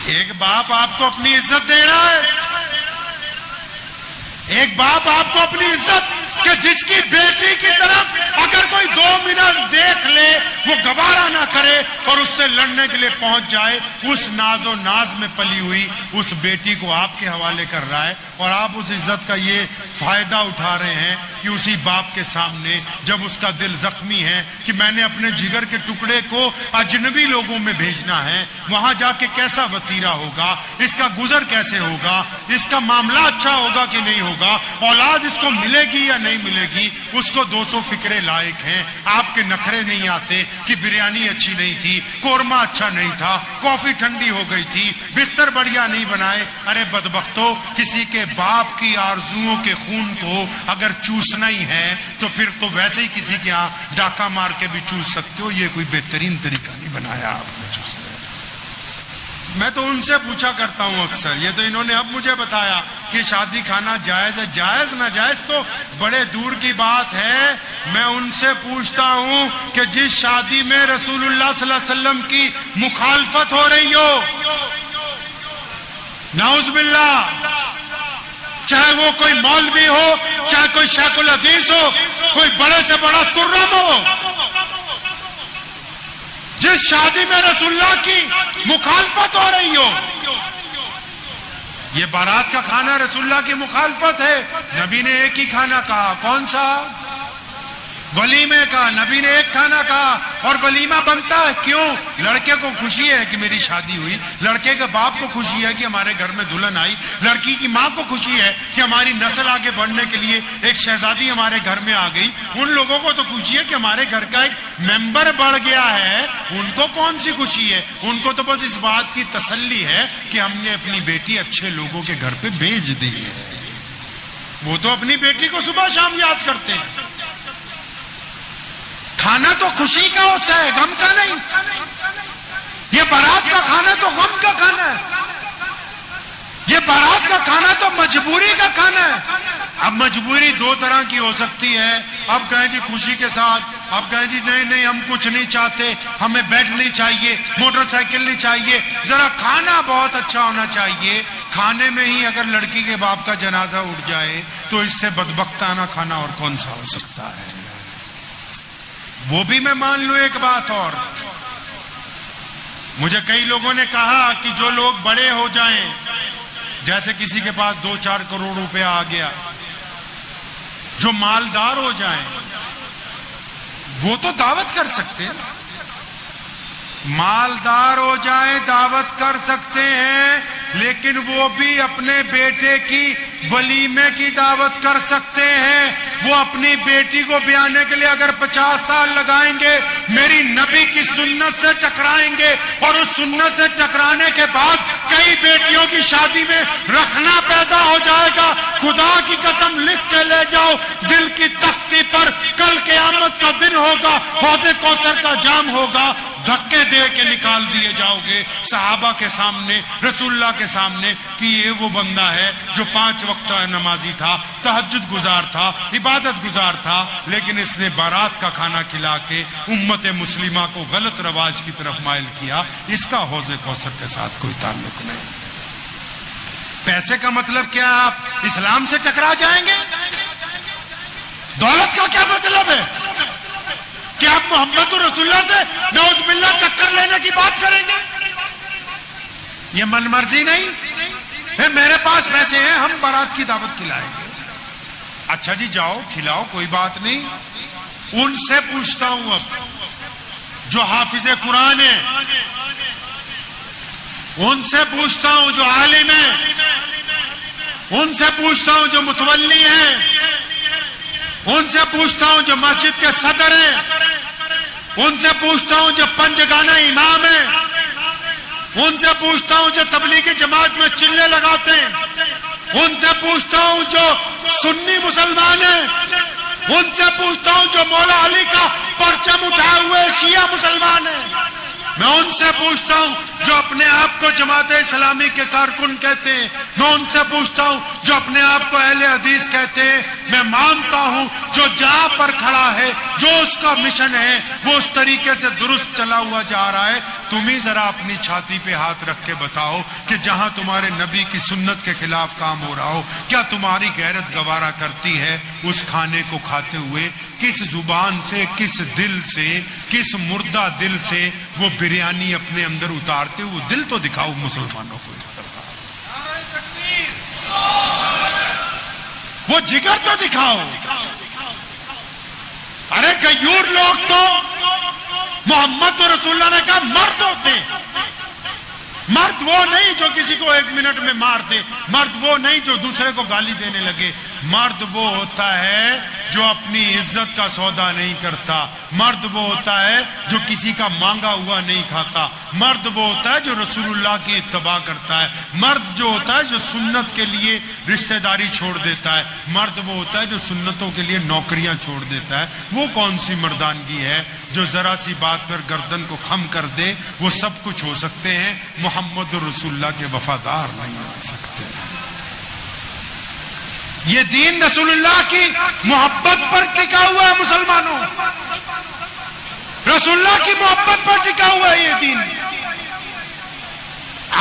ایک باپ آپ کو اپنی عزت دے رہا ہے، ایک باپ آپ کو اپنی عزت کہ جس کی بیٹی کی طرف اگر کوئی 2 منٹ دیکھ لے وہ گوارا نہ کرے اور اس سے لڑنے کے لیے پہنچ جائے، اس ناز و ناز میں پلی ہوئی اس بیٹی کو آپ کے حوالے کر رہا ہے، اور آپ اس عزت کا یہ فائدہ اٹھا رہے ہیں کہ اسی باپ کے سامنے جب اس کا دل زخمی ہے کہ میں نے اپنے جگر کے ٹکڑے کو اجنبی لوگوں میں بھیجنا ہے، وہاں جا کے کیسا وتیرہ ہوگا، اس کا گزر کیسے ہوگا، اس کا معاملہ اچھا ہوگا کہ نہیں ہوگا، اولاد اس کو ملے گی یا نہیں ملے گی، اس کو 200 فکرے لائق ہیں۔ آپ کے نخرے نہیں آتے کہ بریانی اچھی نہیں تھی، قورمہ اچھا نہیں تھا، کافی ٹھنڈی ہو گئی تھی، بستر بڑھیا نہیں بنائے۔ ارے بدبختو، کسی کے باپ کی آرزوؤں کے خون کو اگر چوسنا ہی ہے تو پھر تو ویسے ہی کسی کے ہاں ڈاکہ مار کے بھی چوس سکتے ہو، یہ کوئی بہترین طریقہ نہیں بنایا آپ نے چوسنے۔ میں تو ان سے پوچھا کرتا ہوں اکثر، یہ تو انہوں نے اب مجھے بتایا کہ شادی کھانا جائز ہے، جائز نہ جائز تو بڑے دور کی بات ہے۔ میں ان سے پوچھتا ہوں کہ جس شادی میں رسول اللہ صلی اللہ علیہ وسلم کی مخالفت ہو رہی ہو، نعوذ باللہ، چاہے وہ کوئی مولوی ہو، چاہے کوئی شیخ الحدیث ہو، کوئی بڑے سے بڑا ترم ہو، جس شادی میں رسول اللہ کی مخالفت ہو رہی ہو، یہ بارات کا کھانا رسول اللہ کی مخالفت ہے۔ نبی نے ایک ہی کھانا کہا، کون سا؟ ولیمے کا۔ نبی نے ایک کھانا کہا، اور ولیمہ بنتا ہے کیوں؟ لڑکے کو خوشی ہے کہ میری شادی ہوئی، لڑکے کے باپ کو خوشی ہے کہ ہمارے گھر میں دلہن آئی، لڑکی کی ماں کو خوشی ہے کہ ہماری نسل آگے بڑھنے کے لیے ایک شہزادی ہمارے گھر میں آ گئی۔ ان لوگوں کو تو خوشی ہے کہ ہمارے گھر کا ایک ممبر بڑھ گیا ہے، ان کو کون سی خوشی ہے؟ ان کو تو بس اس بات کی تسلی ہے کہ ہم نے اپنی بیٹی اچھے لوگوں کے گھر پہ بھیج دی ہے۔ وہ تو اپنی بیٹی کو صبح شام یاد کرتے ہیں۔ کھانا تو خوشی کا ہوتا ہے، غم کا نہیں۔ یہ بارات کا کھانا تو غم کا کھانا ہے، یہ بارات کا کھانا تو مجبوری کا کھانا ہے۔ اب مجبوری 2 طرح کی ہو سکتی ہے۔ اب کہیں جی خوشی کے ساتھ، اب کہیں جی نہیں ہم کچھ نہیں چاہتے، ہمیں بیڈ نہیں چاہیے، موٹر سائیکل نہیں چاہیے، ذرا کھانا بہت اچھا ہونا چاہیے۔ کھانے میں ہی اگر لڑکی کے باپ کا جنازہ اٹھ جائے تو اس سے بدبختانہ کھانا اور کون سا ہو سکتا ہے؟ وہ بھی میں مان لوں۔ ایک بات اور، مجھے کئی لوگوں نے کہا کہ جو لوگ بڑے ہو جائیں، جیسے کسی کے پاس 2-4 کروڑ روپے آ گیا، جو مالدار ہو جائیں وہ تو دعوت کر سکتے ہیں، مالدار ہو جائیں دعوت کر سکتے ہیں، لیکن وہ بھی اپنے بیٹے کی ولیمے کی دعوت کر سکتے ہیں۔ وہ اپنی بیٹی کو بیانے کے لیے اگر 50 سال لگائیں گے، میری نبی کی سنت سے ٹکرائیں گے، اور اس سنت سے ٹکرانے کے بعد کئی بیٹیوں کی شادی میں رکھنا پیدا ہو جائے گا۔ خدا کی قسم لکھ کے لے جاؤ، دل کی تختی پر کل قیامت کا دن ہوگا، حوض کوثر کا جام ہوگا، دھکے دے کے نکال دیے جاؤ گے صحابہ کے سامنے، رسول اللہ کے سامنے، کہ یہ وہ بندہ ہے جو 5 وقت نمازی تھا، تہجد گزار تھا، عبادت گزار تھا، لیکن اس نے بارات کا کھانا کھلا کے امت مسلمہ کو غلط رواج کی طرف مائل کیا۔ اس کا حوض کوثر کے ساتھ کوئی تعلق نہیں۔ پیسے کا مطلب کیا؟ آپ اسلام سے ٹکرا جائیں گے؟ دولت کا کیا مطلب ہے کہ آپ محمد رسول اللہ سے نعوذ باللہ ٹکر لینے کی بات کریں گے؟ یہ من مرضی نہیں ہے۔ میرے پاس پیسے ہیں، ہم بارات کی دعوت کھلائیں گے۔ اچھا جی جاؤ کھلاؤ، کوئی بات نہیں۔ ان سے پوچھتا ہوں اب جو حافظ قرآن ہیں، ان سے پوچھتا ہوں جو عالم ہیں، ان سے پوچھتا ہوں جو متولی ہیں، ان سے پوچھتا ہوں جو مسجد کے صدر ہیں، ان سے پوچھتا ہوں جو پنجگانہ امام ہیں، ان سے پوچھتا ہوں جو تبلیغی جماعت میں چلے لگاتے ہیں، ان سے پوچھتا ہوں جو سنی مسلمان ہیں، ان سے پوچھتا ہوں جو مولا علی کا پرچم اٹھائے ہوئے شیعہ مسلمان ہیں، میں ان سے پوچھتا ہوں جو اپنے آپ کو جماعت اسلامی کے کارکن کہتے ہیں، میں ان سے پوچھتا ہوں جو اپنے آپ کو اہل حدیث کہتے ہیں، میں مانتا ہوں جو جہاں پر کھڑا ہے، جو اس کا مشن ہے، وہ اس طریقے سے درست چلا ہوا جا رہا ہے۔ تم ہی ذرا اپنی چھاتی پہ ہاتھ رکھ کے بتاؤ کہ جہاں تمہارے نبی کی سنت کے خلاف کام ہو رہا ہو، کیا تمہاری غیرت گوارا کرتی ہے اس کھانے کو کھاتے ہوئے؟ کس زبان سے، کس دل سے، کس مردہ دل سے وہ بریانی اپنے اندر اتارتے ہو؟ وہ دل تو دکھاؤ مسلمانوں کو، وہ جگر تو دکھاؤ۔ ارے غیور لوگ تو محمد رسول اللہ نے کہا مرد ہوتے ہیں۔ مرد وہ نہیں جو کسی کو 1 منٹ میں مار دے، مرد وہ نہیں جو دوسرے کو گالی دینے لگے، مرد وہ ہوتا ہے جو اپنی عزت کا سودا نہیں کرتا، مرد وہ ہوتا ہے جو کسی کا مانگا ہوا نہیں کھاتا، مرد وہ ہوتا ہے جو رسول اللہ کی اتباع کرتا ہے، مرد جو ہوتا ہے جو سنت کے لیے رشتہ داری چھوڑ دیتا ہے، مرد وہ ہوتا ہے جو سنتوں کے لیے نوکریاں چھوڑ دیتا ہے۔ وہ کون سی مردانگی ہے جو ذرا سی بات پر گردن کو خم کر دے؟ وہ سب کچھ ہو سکتے ہیں، محمد رسول اللہ کے وفادار نہیں ہو سکتے۔ یہ دین رسول اللہ کی محبت پر ٹکا ہوا ہے مسلمانوں، رسول اللہ کی محبت پر ٹکا ہوا ہے یہ دین۔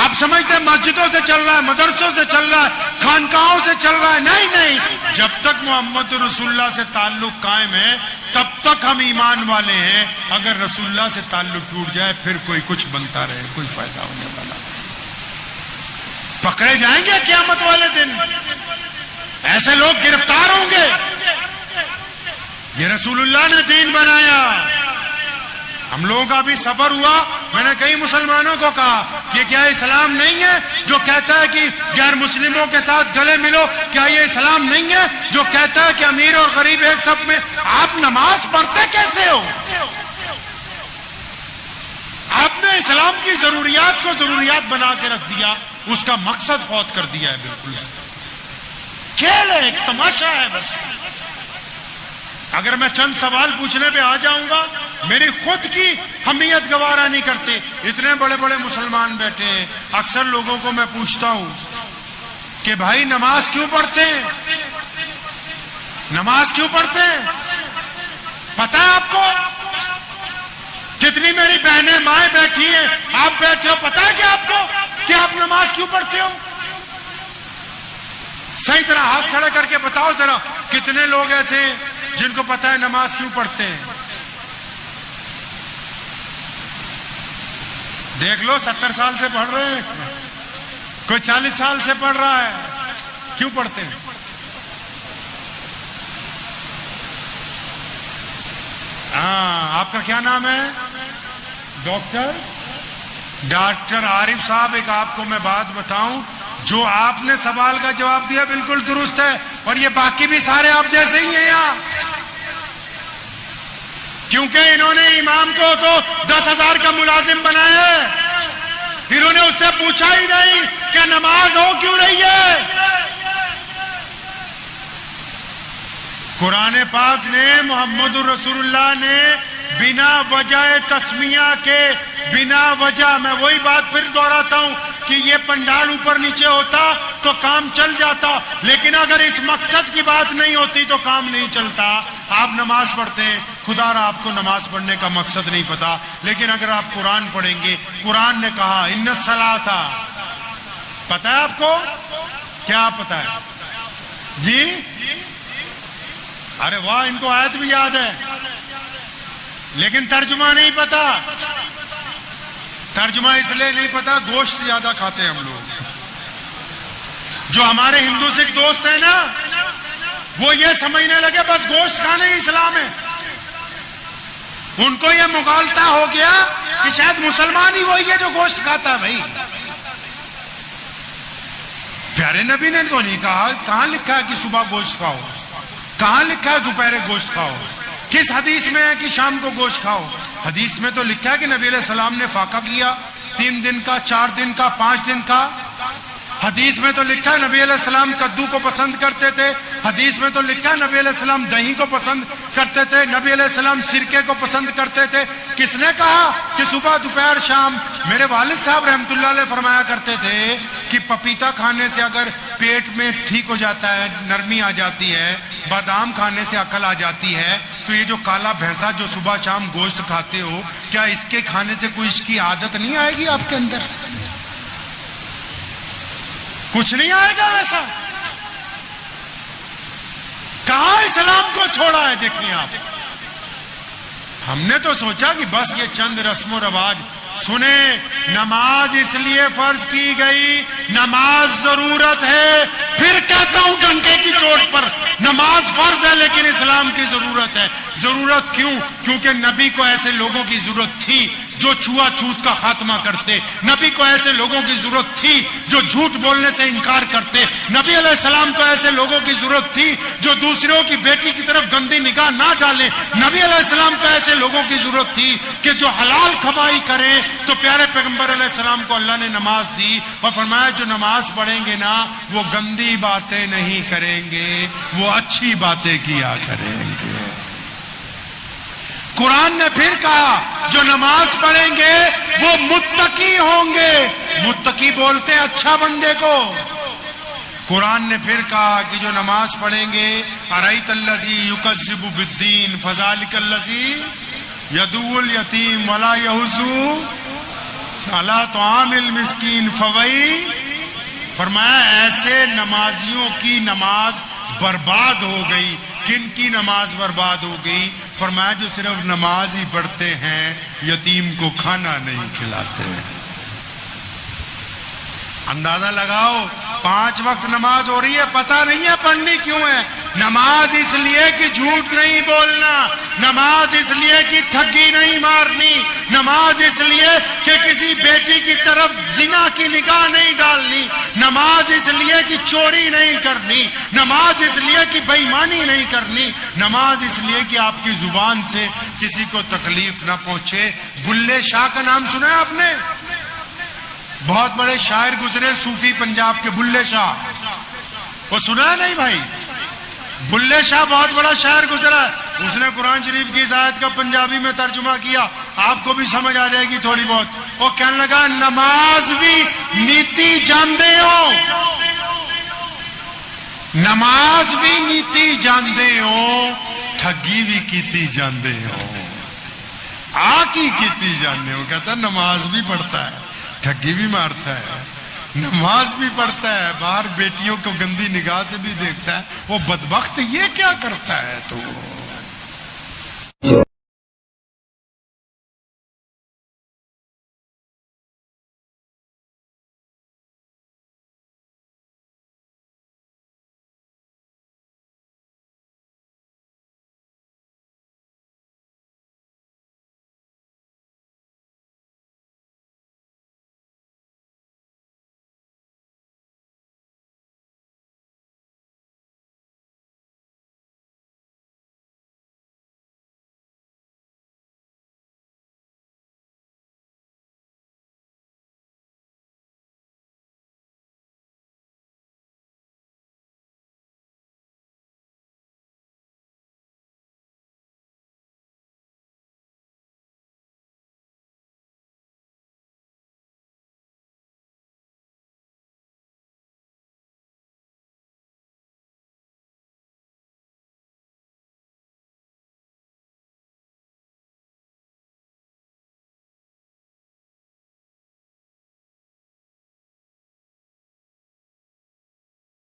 آپ سمجھتے ہیں مسجدوں سے چل رہا ہے، مدرسوں سے چل رہا ہے، خانقاہوں سے چل رہا ہے؟ نہیں نہیں، جب تک محمد رسول اللہ سے تعلق قائم ہے تب تک ہم ایمان والے ہیں۔ اگر رسول اللہ سے تعلق ٹوٹ جائے پھر کوئی کچھ بنتا رہے، کوئی فائدہ ہونے والا نہیں۔ پکڑے جائیں گے قیامت والے دن، ایسے لوگ گرفتار ہوں گے۔ یہ رسول اللہ نے دین بنایا۔ ہم لوگوں کا بھی سفر ہوا، میں نے کئی مسلمانوں کو کہا کہ کیا اسلام نہیں ہے جو کہتا ہے کہ غیر مسلموں کے ساتھ گلے ملو؟ کیا یہ اسلام نہیں ہے جو کہتا ہے کہ امیر اور غریب ایک صف میں؟ آپ نماز پڑھتے کیسے ہو؟ آپ نے اسلام کی ضروریات کو ضروریات بنا کے رکھ دیا، اس کا مقصد فوت کر دیا ہے۔ بالکل کھیل ہے، ایک تماشا ہے بس۔ اگر میں چند سوال پوچھنے پہ آ جاؤں گا، میری خود کی حمیت گوارا نہیں کرتے۔ اتنے بڑے بڑے مسلمان بیٹھے ہیں، اکثر لوگوں کو میں پوچھتا ہوں کہ بھائی نماز کیوں پڑھتے ہیں؟ نماز کیوں پڑھتے ہیں؟ پتہ ہے آپ کو؟ کتنی میری بہنیں مائیں بیٹھی ہیں، آپ بیٹھے ہو، پتہ ہے کہ آپ کو کہ آپ نماز کیوں پڑھتے ہو؟ صحیح طرح ہاتھ کھڑا کر کے بتاؤ ذرا، کتنے لوگ ایسے ہیں جن کو پتہ ہے نماز کیوں پڑھتے ہیں؟ دیکھ لو، 70 سال سے پڑھ رہے ہیں، کوئی 40 سال سے پڑھ رہا ہے۔ کیوں پڑھتے ہیں؟ ہاں، آپ کا کیا نام ہے؟ ڈاکٹر عارف صاحب، ایک آپ کو میں بات بتاؤں، جو آپ نے سوال کا جواب دیا بالکل درست ہے، اور یہ باقی بھی سارے آپ جیسے ہی ہیں یہاں، کیونکہ انہوں نے امام کو تو 10,000 کا ملازم بنایا ہے، انہوں نے اس سے پوچھا ہی نہیں کہ نماز ہو کیوں رہی ہے۔ قرآن پاک نے، محمد رسول اللہ نے بنا وجہ تسمیہ کے، بنا وجہ، میں وہی بات پھر دہراتا ہوں کہ یہ پنڈال اوپر نیچے ہوتا تو کام چل جاتا، لیکن اگر اس مقصد کی بات نہیں ہوتی تو کام نہیں چلتا۔ آپ نماز پڑھتے ہیں، خدا را آپ کو نماز پڑھنے کا مقصد نہیں پتا، لیکن اگر آپ قرآن پڑھیں گے، قرآن نے کہا ان الصلاۃ، پتا ہے آپ کو؟ کیا پتا ہے جی؟ ارے واہ، ان کو آیت بھی یاد ہے لیکن ترجمہ نہیں پتا۔ ترجمہ اس لیے نہیں پتا، گوشت زیادہ کھاتے ہیں ہم لوگ۔ جو ہمارے ہندو سکھ دوست ہیں نا، وہ یہ سمجھنے لگے بس گوشت کھانا ہی اسلام ہے۔ ان کو یہ مغالطہ ہو گیا کہ شاید مسلمان ہی وہی ہے جو گوشت کھاتا ہے۔ بھائی پیارے نبی نے تو نہیں کہا، کہاں لکھا ہے کہ صبح گوشت کھاؤ؟ کہاں لکھا ہے دوپہر گوشت کھاؤ؟ کس حدیث میں ہے کہ شام کو گوشت کھاؤ؟ حدیث میں تو لکھا ہے کہ نبی علیہ السلام نے فاقہ کیا 3 دن کا، 4 دن کا، 5 دن کا۔ حدیث میں تو لکھا ہے نبی علیہ السلام کدو کو پسند کرتے تھے، حدیث میں تو لکھا ہے نبی علیہ السلام دہی کو پسند کرتے تھے، نبی علیہ السلام سرکے کو پسند کرتے تھے۔ کس نے کہا کہ صبح دوپہر شام؟ میرے والد صاحب رحمۃ اللہ علیہ فرمایا کرتے تھے کہ پپیتا کھانے سے اگر پیٹ میں ٹھیک ہو جاتا ہے، نرمی آ جاتی ہے، بادام کھانے سے عقل آ جاتی ہے، تو یہ جو کالا بھینسا جو صبح شام گوشت کھاتے ہو، کیا اس کے کھانے سے کوئی اس کی عادت نہیں آئے گی آپ کے اندر؟ کچھ نہیں آئے گا ویسا۔ کہاں اسلام کو چھوڑا ہے؟ دیکھیں آپ، ہم نے تو سوچا کہ بس یہ چند رسم و رواج سنیں۔ نماز اس لیے فرض کی گئی، نماز ضرورت ہے۔ پھر کہتا ہوں ڈنکے کی چوٹ پر، نماز فرض ہے لیکن اسلام کی ضرورت ہے۔ ضرورت کیوں؟ کیونکہ نبی کو ایسے لوگوں کی ضرورت تھی جو چھوا چھوت کا خاتمہ کرتے، نبی کو ایسے لوگوں کی ضرورت تھی جو جھوٹ بولنے سے انکار کرتے، نبی علیہ السلام کو ایسے لوگوں کی ضرورت تھی جو دوسروں کی بیٹی کی طرف گندی نگاہ نہ ڈالیں، نبی علیہ السلام کو ایسے لوگوں کی ضرورت تھی کہ جو حلال کمائی کریں۔ تو پیارے پیغمبر علیہ السلام کو اللہ نے نماز دی اور فرمایا جو نماز پڑھیں گے نا وہ گندی باتیں نہیں کریں گے، وہ اچھی باتیں کیا کریں گے۔ قرآن نے پھر کہا جو نماز پڑھیں گے وہ متقی ہوں گے۔ متقی بولتے ہیں اچھا بندے کو۔ قرآن نے پھر کہا کہ جو نماز پڑھیں گے ارأیت الذی یکذب بالدین فذلک الذی یدعو الیتیم ولا یحض علی طعام المسکین فویل۔ فرمایا ایسے نمازیوں کی نماز برباد ہو گئی۔ کن کی نماز برباد ہو گئی؟ فرمایا جو صرف نماز ہی پڑھتے ہیں، یتیم کو کھانا نہیں کھلاتے ہیں۔ اندازہ لگاؤ، 5 وقت نماز ہو رہی ہے، پتہ نہیں ہے پڑھنی کیوں ہے۔ نماز اس لیے کہ جھوٹ نہیں بولنا، نماز اس لیے کہ ٹھگی نہیں مارنی، نماز اس لیے کہ کسی بیٹی کی طرف زنا کی نگاہ نہیں ڈالنی، نماز اس لیے کہ چوری نہیں کرنی، نماز اس لیے کہ بے ایمانی نہیں کرنی، نماز اس لیے کہ آپ کی زبان سے کسی کو تکلیف نہ پہنچے۔ بلے شاہ کا نام سنا ہے آپ نے؟ بہت بڑے شاعر گزرے صوفی پنجاب کے، بلے شاہ، وہ سنا ہے نہیں بھائی؟ بلے شاہ بہت بڑا شاعر گزرا ہے، اس نے قرآن شریف کی اس آیت کا پنجابی میں ترجمہ کیا، آپ کو بھی سمجھ آ جائے گی تھوڑی بہت۔ وہ کہنے لگا نماز بھی نیتی جاندے ہو، نماز بھی نیتی جاندے ہو، ٹھگی بھی کیتی جاندے ہو، آکی کیتی جاندے ہو۔ کہتا نماز بھی پڑھتا ہے، ٹھگی بھی مارتا ہے، نماز بھی پڑھتا ہے، باہر بیٹیوں کو گندی نگاہ سے بھی دیکھتا ہے، وہ بدبخت یہ کیا کرتا ہے تو